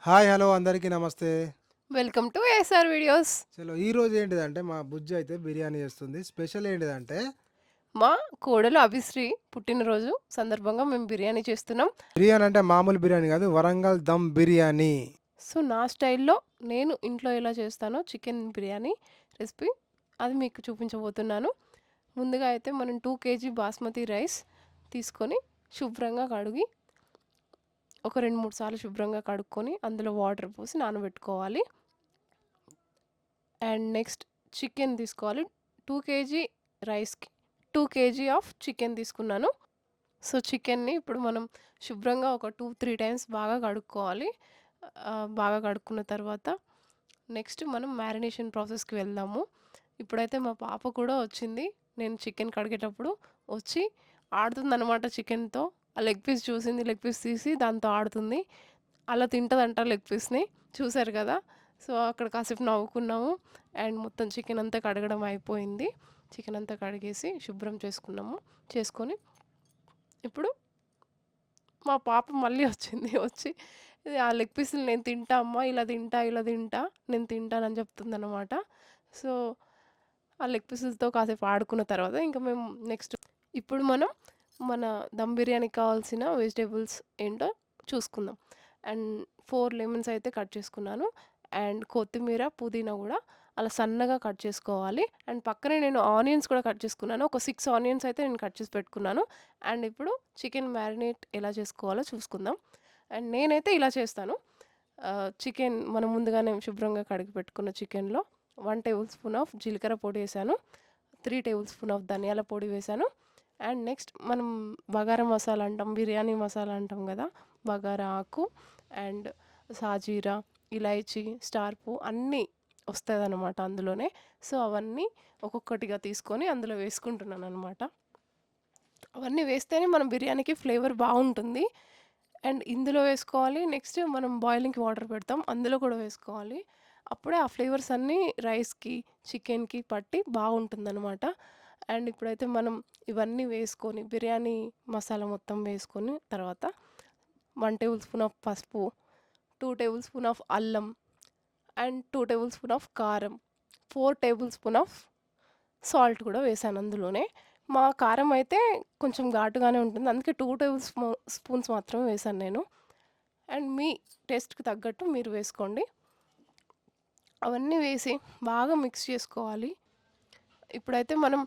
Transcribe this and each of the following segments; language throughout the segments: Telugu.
హాయ్! హలో! అందరికీ నమస్తే. Welcome to ASR videos. చలో ఈరోజు ఏంటిదంటే మా బుజ్జి అయితే బిర్యానీ చేస్తుంది. స్పెషల్ ఏంటిదంటే మా కోడలు అభిశ్రీ పుట్టినరోజు సందర్భంగా మేము బిర్యానీ చేస్తున్నాం. బిర్యానీ అంటే మామూలు బిర్యానీ కాదు. వరంగల్ దమ్ బిర్యానీ. సో, నా స్టైల్‌లో నేను ఇంట్లో ఎలా చేస్తానో చికెన్ బిర్యానీ రెసిపీ అది మీకు చూపించబోతున్నాను. ముందుగా అయితే మనం 2 కేజీ బాస్మతి రైస్ తీసుకొని శుభ్రంగా కడిగి ఒక 2, 3 సార్లు శుభ్రంగా కడుక్కొని అందులో వాటర్ పోసి నానబెట్టుకోవాలి. అండ్ నెక్స్ట్ చికెన్ తీసుకోవాలి. 2 కేజీ రైస్‌కి 2 కేజీ ఆఫ్ చికెన్ తీసుకున్నాను. సో, చికెన్‌ని ఇప్పుడు మనం శుభ్రంగా ఒక 2, 3 టైమ్స్ బాగా కడుక్కోవాలి. బాగా కడుక్కున్న తర్వాత నెక్స్ట్ మనం మ్యారినేషన్ ప్రాసెస్‌కి వెళ్దాము. ఇప్పుడైతే మా పాప కూడా వచ్చింది. నేను చికెన్ కడిగేటప్పుడు వచ్చి ఆడుతుందనమాట చికెన్‌తో. ఆ లెగ్ పీస్ చూసింది. లెగ్ పీస్ తీసి దాంతో ఆడుతుంది. అలా తింటదంట లెగ్ పీస్‌ని. చూసారు కదా! సో, అక్కడ కాసేపు నవ్వుకున్నాము. అండ్ మొత్తం చికెన్ అంతా కడగడం అయిపోయింది. చికెన్ అంతా కడిగేసి శుభ్రం చేసుకున్నాము. చేసుకొని ఇప్పుడు మా పాప మళ్ళీ వచ్చింది. వచ్చి ఆ లెగ్ పీసులు నేను తింటా అమ్మ, ఇలా తింటా, ఇలా తింటా, నేను తింటానని చెప్తుందనమాట. సో, ఆ లెగ్ పీసులతో కాసేపు ఆడుకున్న తర్వాత ఇంక మేము నెక్స్ట్ ఇప్పుడు మనం మన దమ్ బిర్యానీకి కావాల్సిన వెజిటబుల్స్ ఏంటో చూసుకుందాం. అండ్ 4 లెమన్స్ అయితే కట్ చేసుకున్నాను. అండ్ కొత్తిమీర, పుదీనా గూడా అలా సన్నగా కట్ చేసుకోవాలి. అండ్ పక్కనే నేను ఆనియన్స్ కూడా కట్ చేసుకున్నాను. ఒక 6 ఆనియన్స్ అయితే నేను కట్ చేసి పెట్టుకున్నాను. అండ్ ఇప్పుడు చికెన్ మ్యారినేట్ ఎలా చేసుకోవాలో చూసుకుందాం. అండ్ నేనైతే ఇలా చేస్తాను. చికెన్ మనం ముందుగానే శుభ్రంగా కడిగి పెట్టుకున్న చికెన్‌లో 1 టేబుల్ స్పూన్ ఆఫ్ జీలకర్ర పొడి ఏసాను. 3 టేబుల్ స్పూన్ ఆఫ్ ధనియాల పొడి వేశాను. అండ్ నెక్స్ట్ మనం బగారా మసాలా అంటాం, బిర్యానీ మసాలా అంటాం గదా! బగారా ఆకు అండ్ సాజీరా, ఇలాయచీ, స్టార్ పువ్వు అన్నీ వస్తదనమాట అందులోనే. సో, అవన్నీ ఒక్కొక్కటిగా తీసుకొని అందులో వేసుకుంటున్నాననమాట. అవన్నీ వేస్తేనే మన బిర్యానీకి ఫ్లేవర్ బావుంటుంది. అండ్ ఇందులో వేసుకోవాలి. నెక్స్ట్ మనం బాయిలింగ్‌కి వాటర్ పెడతాం. అందులో కూడా వేసుకోవాలి. అప్పుడే ఆ ఫ్లేవర్స్ అన్నీ రైస్‌కి, చికెన్‌కి పట్టి బావుంటుందనమాట. అండ్ ఇప్పుడైతే మనం ఇవన్నీ వేసుకొని బిర్యానీ మసాలా మొత్తం వేసుకొని తర్వాత 1 టేబుల్ స్పూన్ ఆఫ్ పసుపు, 2 టేబుల్ స్పూన్ ఆఫ్ అల్లం అండ్ 2 టేబుల్ స్పూన్ ఆఫ్ కారం, 4 టేబుల్ స్పూన్ ఆఫ్ సాల్ట్ కూడా వేశాను అందులోనే. మా కారం అయితే కొంచెం ఘాటుగానే ఉంటుంది. అందుకే 2 టేబుల్ స్పూన్స్ మాత్రమే వేశాను నేను. అండ్ మీ టేస్ట్‌కి తగ్గట్టు మీరు వేసుకోండి. అవన్నీ వేసి బాగా మిక్స్ చేసుకోవాలి. ఇప్పుడైతే మనం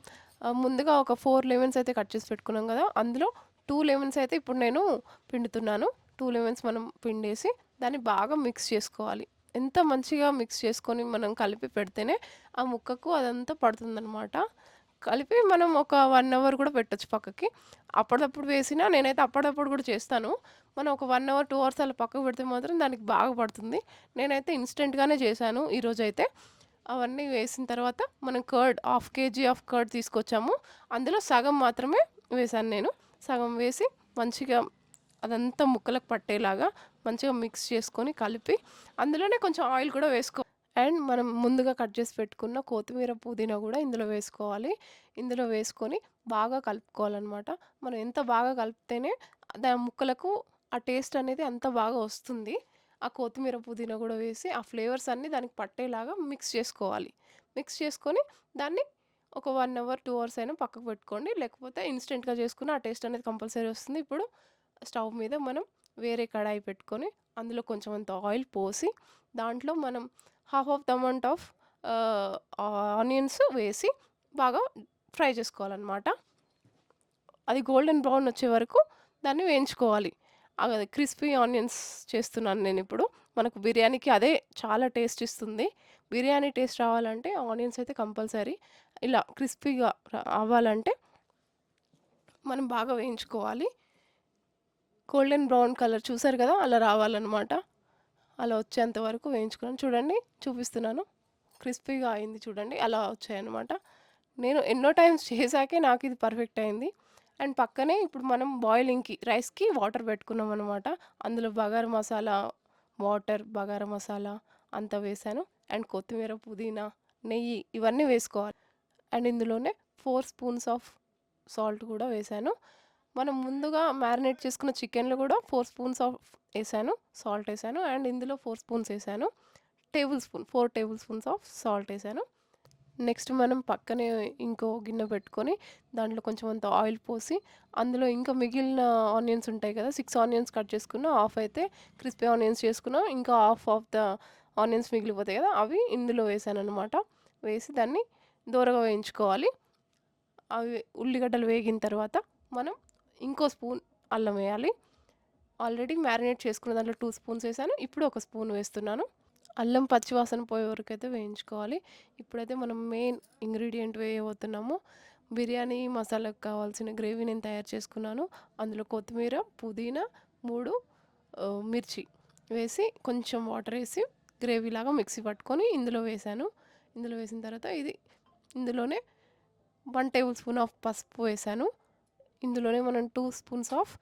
ముందుగా ఒక 4 లెమన్స్ అయితే కట్ చేసి పెట్టుకున్నాం గదా! అందులో 2 లెమన్స్ అయితే ఇప్పుడు నేను పిండుతున్నాను. 2 లెమన్స్ మనం పిండేసి దాన్ని బాగా మిక్స్ చేసుకోవాలి. ఎంత మంచిగా మిక్స్ చేసుకొని మనం కలిపి పెడితేనే ఆ ముక్కకు అదంతా పడుతుందనమాట. కలిపి మనం ఒక 1 అవర్ కూడా పెట్టొచ్చు పక్కకి. అప్పటిదప్పుడు వేసినా నేనైతే అప్పటిదప్పుడు కూడా చేస్తాను. మనం ఒక 1 అవర్, 2 అవర్స్ అలా పక్కకు పెడితే మాత్రం దానికి బాగా పడుతుంది. నేనైతే ఇన్‌స్టంట్‌గానే చేశాను ఈరోజైతే. అవన్నీ వేసిన తర్వాత మనం హాఫ్ కేజీ ఆఫ్ కర్డ్ తీసుకొచ్చాము. అందులో సగం మాత్రమే వేశాను నేను. సగం వేసి మంచిగా అదంతా ముక్కలకు పట్టేలాగా మంచిగా మిక్స్ చేసుకొని కలిపి అందులోనే కొంచెం ఆయిల్ కూడా అండ్ మనం ముందుగా కట్ చేసి పెట్టుకున్న కొత్తిమీర, పుదీనా గూడా ఇందులో వేసుకోవాలి. ఇందులో వేసుకొని బాగా కలుపుకోవాలనమాట. మనం ఎంత బాగా కలిపితేనే ముక్కలకు ఆ టేస్ట్ అనేది అంత బాగా వస్తుంది. ఆ కొత్తిమీర, పుదీనా గూడా వేసి ఆ ఫ్లేవర్స్ అన్నీ దానికి పట్టేలాగా మిక్స్ చేసుకోవాలి. మిక్స్ చేసుకొని దాన్ని ఒక 1 అవర్, 2 అవర్స్ అయినా పక్కకు పెట్టుకోండి. లేకపోతే ఇన్‌స్టంట్‌గా చేసుకున్న ఆ టేస్ట్ అనేది కంపల్సరీ వస్తుంది. ఇప్పుడు స్టవ్ మీద మనం వేరే కడాయి పెట్టుకొని అందులో కొంచెం అంత ఆయిల్ పోసి దాంట్లో మనం half of the amount of ఆహ్, ఆనియన్స్ వేసి బాగా ఫ్రై చేసుకోవాలనమాట. అది గోల్డెన్ బ్రౌన్ వచ్చే వరకు దాన్ని వేయించుకోవాలి. అది క్రిస్పీ ఆనియన్స్ చేస్తున్నాను నేనిప్పుడు. మనకు బిర్యానీకి అదే చాలా టేస్ట్ ఇస్తుంది. బిర్యానీ టేస్ట్ రావాలంటే ఆనియన్స్ అయితే కంపల్సరీ. ఇలా క్రిస్పీగా అవ్వాలంటే మనం బాగా వేయించుకోవాలి. గోల్డెన్ బ్రౌన్ కలర్ చూసారు కదా! అలా రావాలనమాట. అలా వచ్చేంత వరకు వేయించుకున్నాను. చూడండి చూపిస్తున్నాను. క్రిస్పీగా అయింది చూడండి. అలా వచ్చాయన్నమాట. నేను ఎన్నో టైమ్స్ చేశాకే నాకిది పర్ఫెక్ట్ అయింది. అండ్ పక్కనే ఇప్పుడు మనం రైస్‌కి వాటర్ పెట్టుకున్నామనమాట. అందులో బగారా మసాలా, బగారా మసాలా అంతా వేశాను. అండ్ కొత్తిమీర, పుదీనా, నెయ్యి ఇవన్నీ వేసుకోవాలి. అండ్ ఇందులోనే 4 స్పూన్స్ ఆఫ్ సాల్ట్ కూడా వేశాను. మనం ముందుగా మ్యారినేట్ చేసుకున్న చికెన్‌లో కూడా 4 స్పూన్స్ ఆఫ్ వేసాను, సాల్ట్ వేసాను అండ్ ఇందులో 4 స్పూన్స్ వేసాను. 4 టేబుల్ స్పూన్స్ ఆఫ్ సాల్ట్ వేసాను. నెక్స్ట్ మనం పక్కనే ఇంకో గిన్నె పెట్టుకొని దాంట్లో కొంచెం అంత ఆయిల్ పోసి అందులో ఇంకా మిగిలిన ఆనియన్స్ ఉంటాయి కదా, 6 ఆనియన్స్ కట్ చేసుకున్నా, హాఫ్ అయితే క్రిస్పీ ఆనియన్స్ చేసుకున్నా, ఇంకా హాఫ్ ఆఫ్ ద ఆనియన్స్ మిగిలిపోతాయి కదా, అవి ఇందులో వేసాను అనమాట. వేసి దాన్ని దూరగా వేయించుకోవాలి. అవి ఉల్లిగడ్డలు వేగిన తర్వాత మనం ఇంకో స్పూన్ అల్లం వేయాలి. ఆల్రెడీ మ్యారినేట్ చేసుకున్న దాంట్లో 2 స్పూన్స్ వేసాను, ఇప్పుడు 1 స్పూన్ వేస్తున్నాను. అల్లం పచ్చివాసన పోయే వరకు అయితే వేయించుకోవాలి. ఇప్పుడైతే మనం మెయిన్ ఇంగ్రీడియంట్ వేయబోతున్నాము. బిర్యానీ మసాలాకు కావాల్సిన గ్రేవీ నేను తయారు చేసుకున్నాను. అందులో కొత్తిమీర, పుదీనా, 3 మిర్చి వేసి కొంచెం వాటర్ వేసి గ్రేవీ లాగా మిక్సీ పట్టుకొని ఇందులో వేసాను. ఇందులో వేసిన తర్వాత ఇందులోనే 1 టేబుల్ స్పూన్ ఆఫ్ పసుపు వేసాను. ఇందులోనే మనం 2 స్పూన్స్ ఆఫ్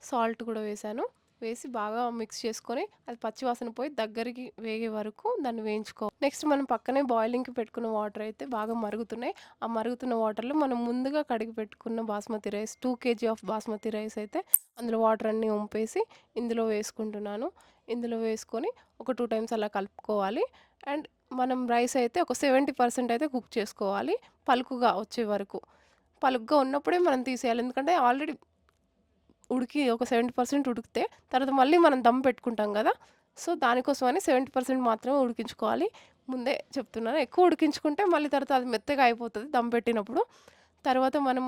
సాల్ట్ కూడా వేసాను. వేసి బాగా మిక్స్ చేసుకొని అది పచ్చివాసన పోయి దగ్గరికి వేగే వరకు దాన్ని వేయించుకోవాలి. నెక్స్ట్ మనం పక్కనే బాయిలింగ్కి పెట్టుకున్న వాటర్ అయితే బాగా మరుగుతున్నాయి. ఆ మరుగుతున్న వాటర్లో మనం ముందుగా కడిగి పెట్టుకున్న basmati rice 2 kg of basmati rice అయితే అందులో వాటర్ అన్నీ వంపేసి ఇందులో వేసుకుంటున్నాను. ఇందులో వేసుకొని ఒక 2 టైమ్స్ అలా కలుపుకోవాలి. అండ్ మనం రైస్ అయితే ఒక 70% అయితే కుక్ చేసుకోవాలి, పలుకుగా వచ్చే వరకు. పలుకుగా ఉన్నప్పుడే మనం తీసేయాలి, ఎందుకంటే ఆల్రెడీ ఉడికి ఒక 70% ఉడికితే తర్వాత మళ్ళీ మనం దమ్ పెట్టుకుంటాం కదా, సో దానికోసమని 70% మాత్రమే ఉడికించుకోవాలి. ముందే చెప్తున్నాను, ఎక్కువ ఉడికించుకుంటే మళ్ళీ తర్వాత అది మెత్తగా అయిపోతుంది దమ్ పెట్టినప్పుడు. తర్వాత మనం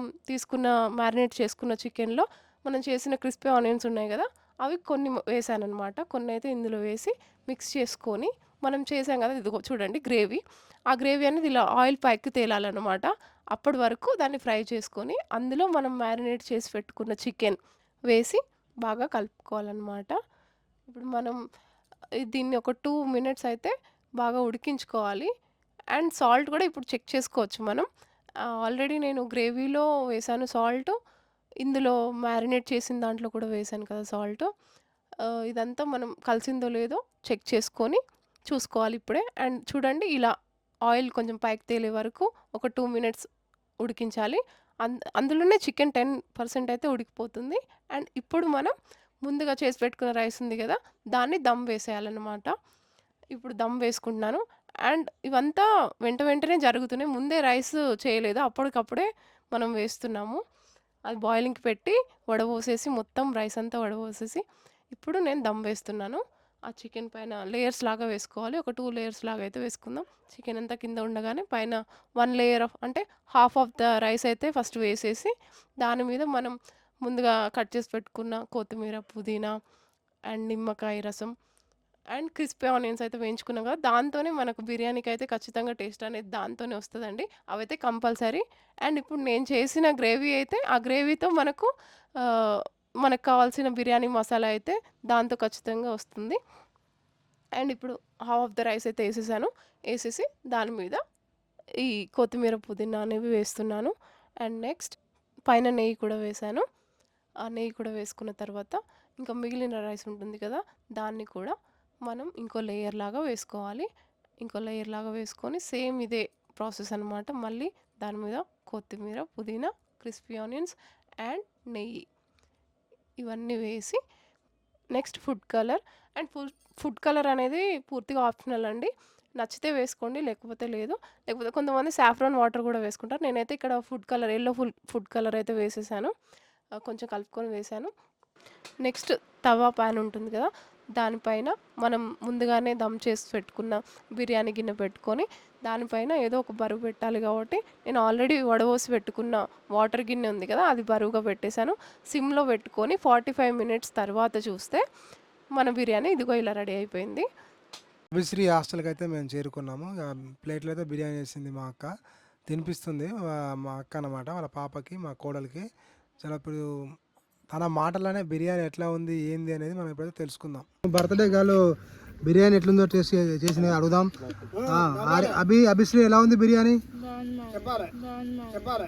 మ్యారినేట్ చేసుకున్న చికెన్లో మనం చేసిన క్రిస్పీ ఆనియన్స్ ఉన్నాయి కదా, అవి కొన్ని వేసానమాట. కొన్ని అయితే ఇందులో వేసి మిక్స్ చేసుకొని మనం చేసాం కదా, ఇదిగో చూడండి గ్రేవీ. ఆ గ్రేవీ అనేది ఇలా ఆయిల్ పైకి తేలాలన్నమాట. అప్పటి వరకు దాన్ని ఫ్రై చేసుకొని అందులో మనం మ్యారినేట్ చేసి పెట్టుకున్న చికెన్ వేసి బాగా కలుపుకోవాలన్నమాట. ఇప్పుడు మనం దీన్ని ఒక 2 మినిట్స్ అయితే బాగా ఉడికించుకోవాలి. అండ్ సాల్ట్ కూడా ఇప్పుడు చెక్ చేసుకోవచ్చు మనం. ఆల్రెడీ నేను గ్రేవీలో వేసాను సాల్ట్, ఇందులో మ్యారినేట్ చేసిన దాంట్లో కూడా వేసాను కదా సాల్ట్. ఇదంతా మనం కలిసిందో లేదో చెక్ చేసుకొని చూసుకోవాలి ఇప్పుడే. అండ్ చూడండి ఇలా ఆయిల్ కొంచెం పైకి తేలే వరకు ఒక 2 మినిట్స్ ఉడికించాలి. అందులోనే చికెన్ 10% అయితే ఉడికిపోతుంది. అండ్ ఇప్పుడు మనం ముందుగా చేసి పెట్టుకున్న రైస్ ఉంది కదా, దాన్ని దమ్ వేసేయాలన్నమాట. ఇప్పుడు దమ్ వేసుకుంటున్నాను. అండ్ ఇవంతా వెంటనే జరుగుతున్నాయి, ముందే రైస్ చేయలేదు, అప్పటికప్పుడే మనం వేస్తున్నాము. అది బాయిలింగ్కి పెట్టి వడపోసేసి మొత్తం రైస్ అంతా వడపోసేసి ఇప్పుడు నేను దమ్ వేస్తున్నాను. ఆ చికెన్ పైన లేయర్స్ లాగా వేసుకోవాలి. ఒక 2 లేయర్స్ లాగా అయితే వేసుకుందాం. చికెన్ అంతా కింద ఉండగానే పైన 1 లేయర్ అంటే హాఫ్ ఆఫ్ ద రైస్ అయితే ఫస్ట్ వేసేసి దాని మీద మనం ముందుగా కట్ చేసి పెట్టుకున్న కొత్తిమీర, పుదీనా అండ్ నిమ్మకాయ రసం అండ్ క్రిస్పీ ఆనియన్స్ అయితే వేయించుకున్నాం కదా, దాంతోనే మనకు బిర్యానీకి అయితే ఖచ్చితంగా టేస్ట్ అనేది దాంతోనే వస్తుందండి. అవైతే కంపల్సరీ. అండ్ ఇప్పుడు నేను చేసిన గ్రేవీ అయితే ఆ గ్రేవీతో మనకు కావాల్సిన బిర్యానీ మసాలా అయితే దాంతో ఖచ్చితంగా వస్తుంది. అండ్ ఇప్పుడు హాఫ్ ఆఫ్ ద రైస్ అయితే వేసేసాను. వేసేసి దాని మీద ఈ కొత్తిమీర, పుదీనా అనేవి వేస్తున్నాను. అండ్ నెక్స్ట్ పైన నెయ్యి కూడా వేసాను. ఆ నెయ్యి కూడా వేసుకున్న తర్వాత ఇంకా మిగిలిన రైస్ ఉంటుంది కదా, దాన్ని కూడా మనం ఇంకో లేయర్ లాగా వేసుకోవాలి. ఇంకో లేయర్ లాగా వేసుకొని సేమ్ ఇదే ప్రాసెస్ అనమాట. మళ్ళీ దాని మీద కొత్తిమీర, పుదీనా, క్రిస్పీ ఆనియన్స్ అండ్ నెయ్యి ఇవన్నీ వేసి next food colour. And food colour అనేది పూర్తిగా ఆప్షనల్ అండి, నచ్చితే వేసుకోండి లేకపోతే లేదు. లేకపోతే కొంతమంది సాఫ్రాన్ వాటర్ కూడా వేసుకుంటారు. నేనైతే ఇక్కడ ఫుడ్ కలర్ అయితే వేసేసాను. కొంచెం కలుపుకొని వేసాను. నెక్స్ట్ తవా ప్యాన్ ఉంటుంది కదా, దానిపైన మనం ముందుగానే దమ్ చేసి పెట్టుకున్న బిర్యానీ గిన్నె పెట్టుకొని దానిపైన ఏదో ఒక బరువు పెట్టాలి కాబట్టి నేను ఆల్రెడీ వడపోసి పెట్టుకున్న వాటర్ గిన్నె ఉంది కదా, అది బరువుగా పెట్టేశాను. సిమ్లో పెట్టుకొని 45 మినిట్స్ తర్వాత చూస్తే మన బిర్యానీ ఇదిగో ఇలా రెడీ అయిపోయింది. అభిశ్రీ హాస్టల్కి అయితే మేము చేరుకున్నాము. ప్లేట్లో అయితే బిర్యానీ చేసింది మా అక్క, తినిపిస్తుంది. మా అక్క అన్నమాట, వాళ్ళ పాపకి, మా కోడలికి. చాలా ఇప్పుడు తన మాటలోనే బిర్యానీ ఎట్లా ఉంది ఏంది అనేది మనం ఇప్పుడైతే తెలుసుకుందాం. బర్త్డే గర్ల్ బిర్యానీ ఎట్లుందో చేసింది అడుగుదాం. అభిశ్రీ ఎలా ఉంది బిర్యానీ? చెప్పాలి.